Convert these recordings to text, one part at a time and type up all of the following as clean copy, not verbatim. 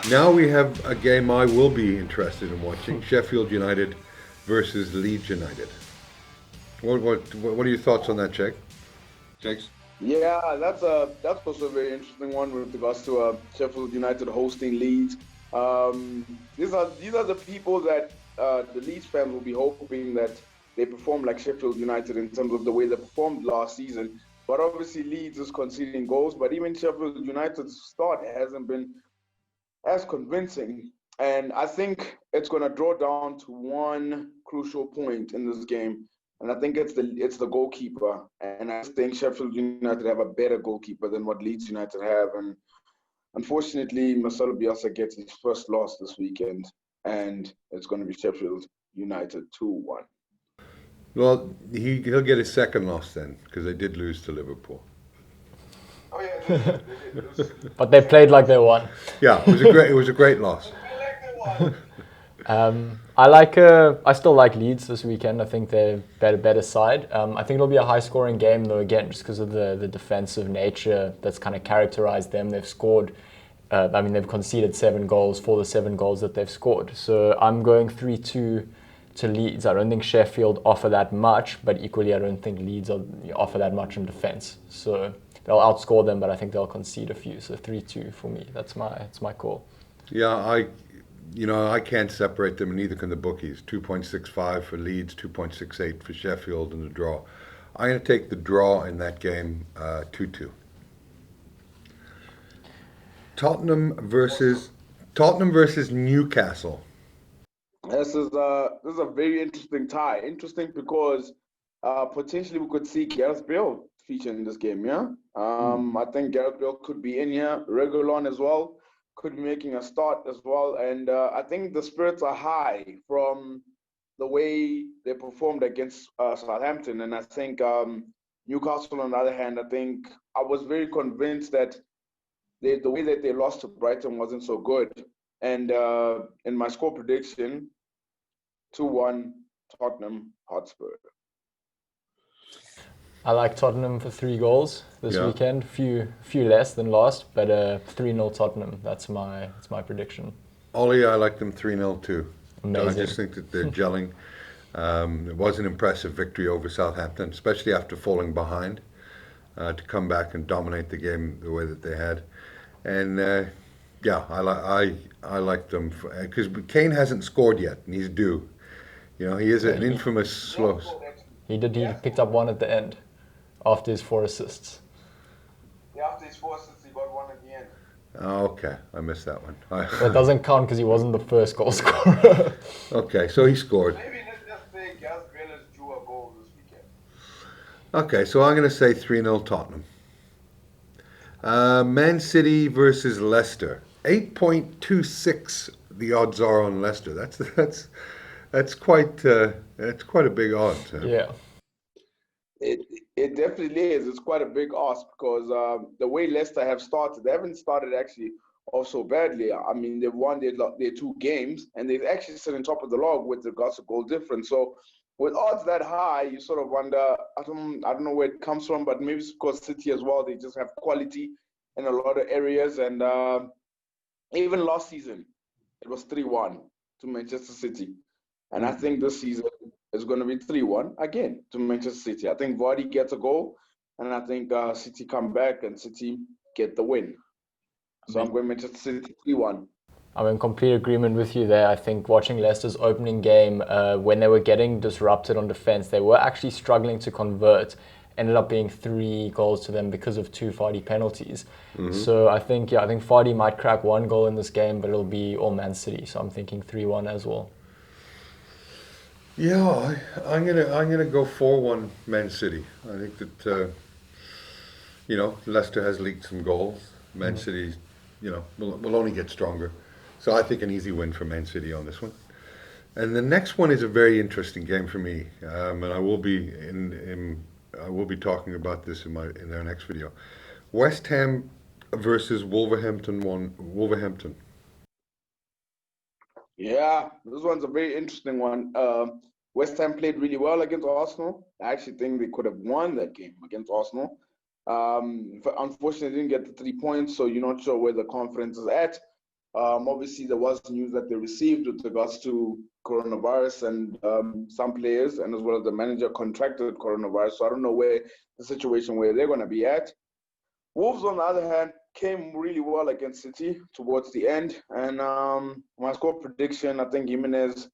Now we have a game I will be interested in watching: Sheffield United versus Leeds United. What are your thoughts on that, Jake? Jakes? Yeah, that's also a very interesting one with regards to Sheffield United hosting Leeds. These are the people that the Leeds fans will be hoping that they perform like Sheffield United in terms of the way they performed last season. But obviously Leeds is conceding goals, but even Sheffield United's start hasn't been as convincing. And I think it's going to draw down to one crucial point in this game, and I think it's the goalkeeper. And I just think Sheffield United have a better goalkeeper than what Leeds United have. And unfortunately, Marcelo Bielsa gets his first loss this weekend, and it's going to be Sheffield United 2-1. Well, he'll get his second loss then because they did lose to Liverpool. Oh yeah, they did lose. But they played like they won. Yeah, it was a great loss. I still like Leeds this weekend. I think they're better side. I think it'll be a high scoring game though, again, just because of the defensive nature that's kind of characterized them. They've scored, they've conceded 7 goals for the 7 goals that they've scored. So I'm going 3-2 to Leeds. I don't think Sheffield offer that much, but equally I don't think Leeds offer that much in defense. So they'll outscore them, but I think they'll concede a few. So 3-2 for me. That's my call. Yeah, I can't separate them, and neither can the bookies. 2.65 for Leeds, 2.68 for Sheffield, and the draw. I'm going to take the draw in that game, 2-2. Tottenham versus Newcastle. This is a very interesting tie. Interesting because potentially we could see Gareth Bale feature in this game. Yeah, I think Gareth Bale could be in here. Regulon as well could be making a start as well, and I think the spirits are high from the way they performed against Southampton, and I think Newcastle on the other hand, I think I was very convinced that the way that they lost to Brighton wasn't so good, and in my score prediction, 2-1 Tottenham Hotspur. I like Tottenham for 3 goals this Yeah. weekend. Few less than last, but 3-0 Tottenham. That's my prediction. Ollie, I like them 3-0 too. Amazing. I just think that they're gelling. It was an impressive victory over Southampton, especially after falling behind, to come back and dominate the game the way that they had. And I like them because Kane hasn't scored yet, and he's due. You know, he is an infamous slow. He picked up one at the end after his 4 assists. Yeah, after his 4 assists, he got one at the end. Oh, okay, I missed that one. That doesn't count because he wasn't the first goal scorer. Okay, so he scored. Maybe let's just say Gareth Bale has drew a goal this weekend. Okay, so I'm going to say 3-0 Tottenham. Man City versus Leicester. 8.26 the odds are on Leicester. That's quite a big odds. Huh? Yeah. It definitely is. It's quite a big ask because the way Leicester have started, they haven't started actually off so badly. I mean, they've won their 2 games and they've actually sit on top of the log with regards to goal difference. So with odds that high, you sort of wonder. I don't know where it comes from, but maybe it's because City as well. They just have quality in a lot of areas, and even last season it was 3-1 to Manchester City, and I think this season is going to be 3-1 again to Manchester City. I think Vardy gets a goal, and I think City come back and City get the win. So I'm going Manchester City 3-1. I'm in complete agreement with you there. I think watching Leicester's opening game, when they were getting disrupted on defense, they were actually struggling to convert. Ended up being 3 goals to them because of 2 Vardy penalties. Mm-hmm. So I think Vardy might crack 1 goal in this game, but it'll be all Man City. So I'm thinking 3-1 as well. Yeah, I'm gonna go 4-1 Man City. I think that Leicester has leaked some goals. Man City, will only get stronger. So I think an easy win for Man City on this one. And the next one is a very interesting game for me, and I will be talking about this in our next video. West Ham versus Wolverhampton. Yeah, this one's a very interesting one. West Ham played really well against Arsenal. I actually think they could have won that game against Arsenal. Unfortunately, they didn't get the 3 points, so you're not sure where the conference is at. Obviously, there was news that they received with regards to coronavirus, and some players and as well as the manager contracted coronavirus. So I don't know where the situation where they're going to be at. Wolves, on the other hand, came really well against City towards the end. And my score prediction, I think Jimenez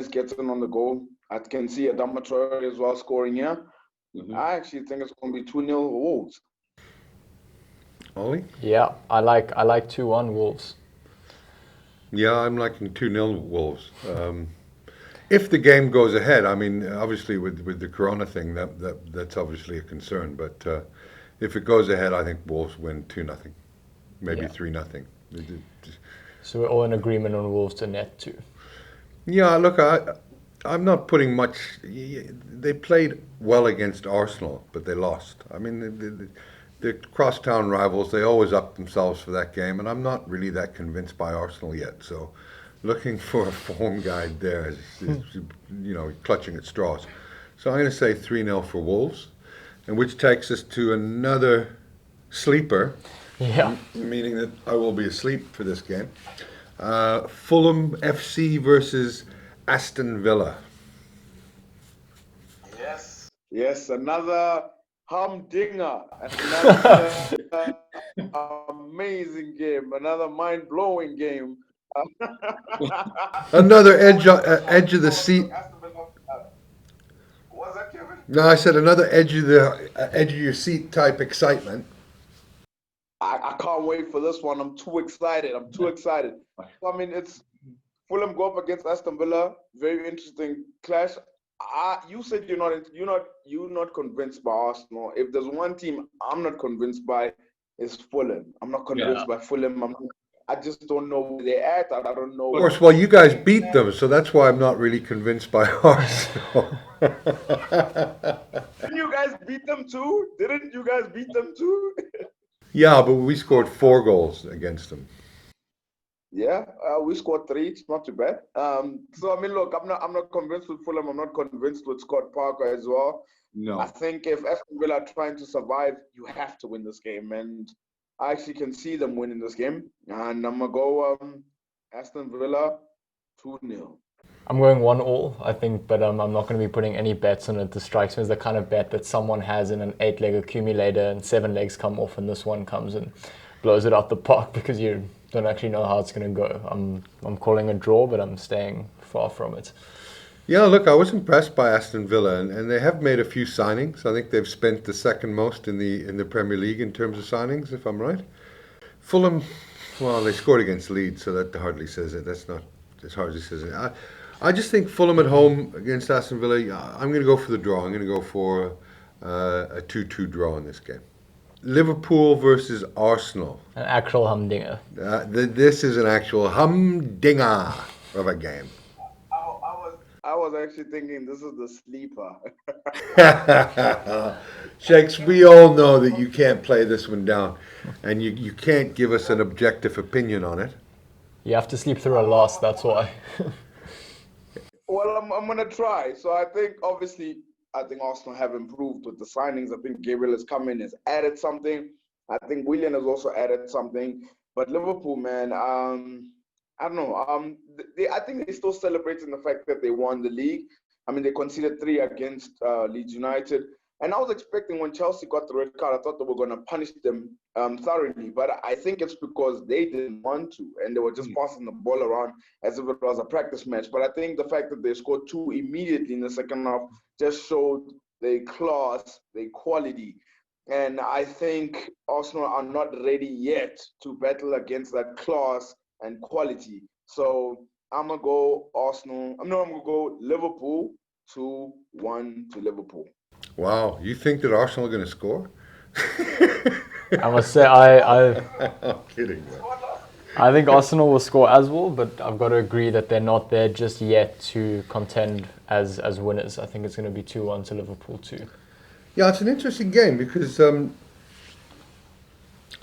gets in on the goal. I can see Adama Traore as well scoring here. Mhm. I actually think it's going to be 2-0 Wolves. Ollie? Yeah, I like 2-1 Wolves. Yeah, I'm liking 2-0 Wolves. If the game goes ahead, I mean, obviously with the Corona thing, that's obviously a concern. But if it goes ahead, I think Wolves win 2-0, maybe Yeah. 3-0. So we're all in agreement on Wolves to net 2. Yeah, look, I'm not putting much. They played well against Arsenal, but they lost. I mean, the crosstown rivals, they always up themselves for that game, and I'm not really that convinced by Arsenal yet. So, looking for a form guide there is clutching at straws. So I'm going to say 3-0 for Wolves, and which takes us to another sleeper, Yeah. meaning that I will be asleep for this game. Fulham FC versus Aston Villa. Yes, another humdinger. Another amazing game. Another mind-blowing game. Another edge of the seat. What was that, Kevin? No, I said another edge of your seat type excitement. I can't wait for this one. I'm too excited. I mean, it's Fulham go up against Aston Villa. Very interesting clash. You said you're not convinced by Arsenal. If there's one team I'm not convinced by, it's Fulham. I'm not convinced by Fulham. I just don't know where they're at. I don't know. Of course, well, you guys beat them, so that's why I'm not really convinced by Arsenal. Didn't you guys beat them too? Yeah, but we scored 4 goals against them. Yeah, we scored 3. It's not too bad. So I mean, look, I'm not convinced with Fulham. I'm not convinced with Scott Parker as well. No. I think if Aston Villa are trying to survive, you have to win this game, and I actually can see them winning this game. And I'm gonna go Aston Villa 2-0. I'm going 1-1, I think, but I'm not going to be putting any bets on it. This strikes me as the kind of bet that someone has in an 8-leg accumulator and 7 legs come off and this one comes and blows it out the park because you don't actually know how it's going to go. I'm calling a draw, but I'm staying far from it. Yeah, look, I was impressed by Aston Villa, and they have made a few signings. I think they've spent the second most in the Premier League in terms of signings, if I'm right. Fulham, well, they scored against Leeds, so that hardly says it. That's not as hardly says it. I just think Fulham at home against Aston Villa, I'm going to go for the draw. I'm going to go for a 2-2 draw in this game. Liverpool versus Arsenal. An actual humdinger. This is an actual humdinger of a game. I was actually thinking this is the sleeper. Shakes, we all know that you can't play this one down, and you can't give us an objective opinion on it. You have to sleep through a loss, that's why. Well, I'm gonna try. So I think Arsenal have improved with the signings. I think Gabriel has come in, has added something. I think Willian has also added something. But Liverpool, man, I don't know. I think they're still celebrating the fact that they won the league. I mean, they conceded 3 against Leeds United. And I was expecting when Chelsea got the red card, I thought they were going to punish them thoroughly. But I think it's because they didn't want to. And they were just passing the ball around as if it was a practice match. But I think the fact that they scored 2 immediately in the second half just showed their class, their quality. And I think Arsenal are not ready yet to battle against that class and quality. So I'm going to go Arsenal. I'm going to go Liverpool 2-1 to Liverpool. Wow, you think that Arsenal are going to score? I must say, I'm kidding, man. I think Arsenal will score as well, but I've got to agree that they're not there just yet to contend as winners. I think it's going to be 2-1 to Liverpool too. Yeah, it's an interesting game because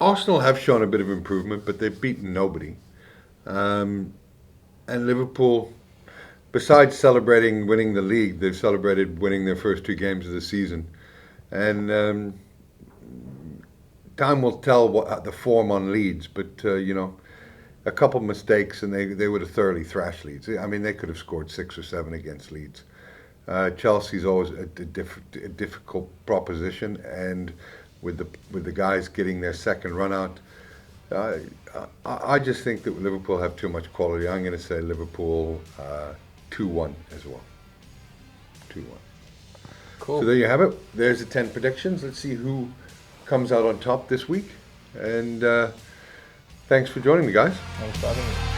Arsenal have shown a bit of improvement, but they've beaten nobody. And Liverpool, besides celebrating winning the league, they've celebrated winning their first 2 games of the season. And time will tell what the form on Leeds, but a couple mistakes and they would have thoroughly thrashed Leeds. I mean, they could have scored 6 or 7 against Leeds. Chelsea's always a difficult proposition, and with the guys getting their second run out, I just think that Liverpool have too much quality. I'm going to say Liverpool 2-1 as well. 2-1. Cool. So there you have it. There's the 10 predictions. Let's see who comes out on top this week. And thanks for joining me, guys. Thanks for having me.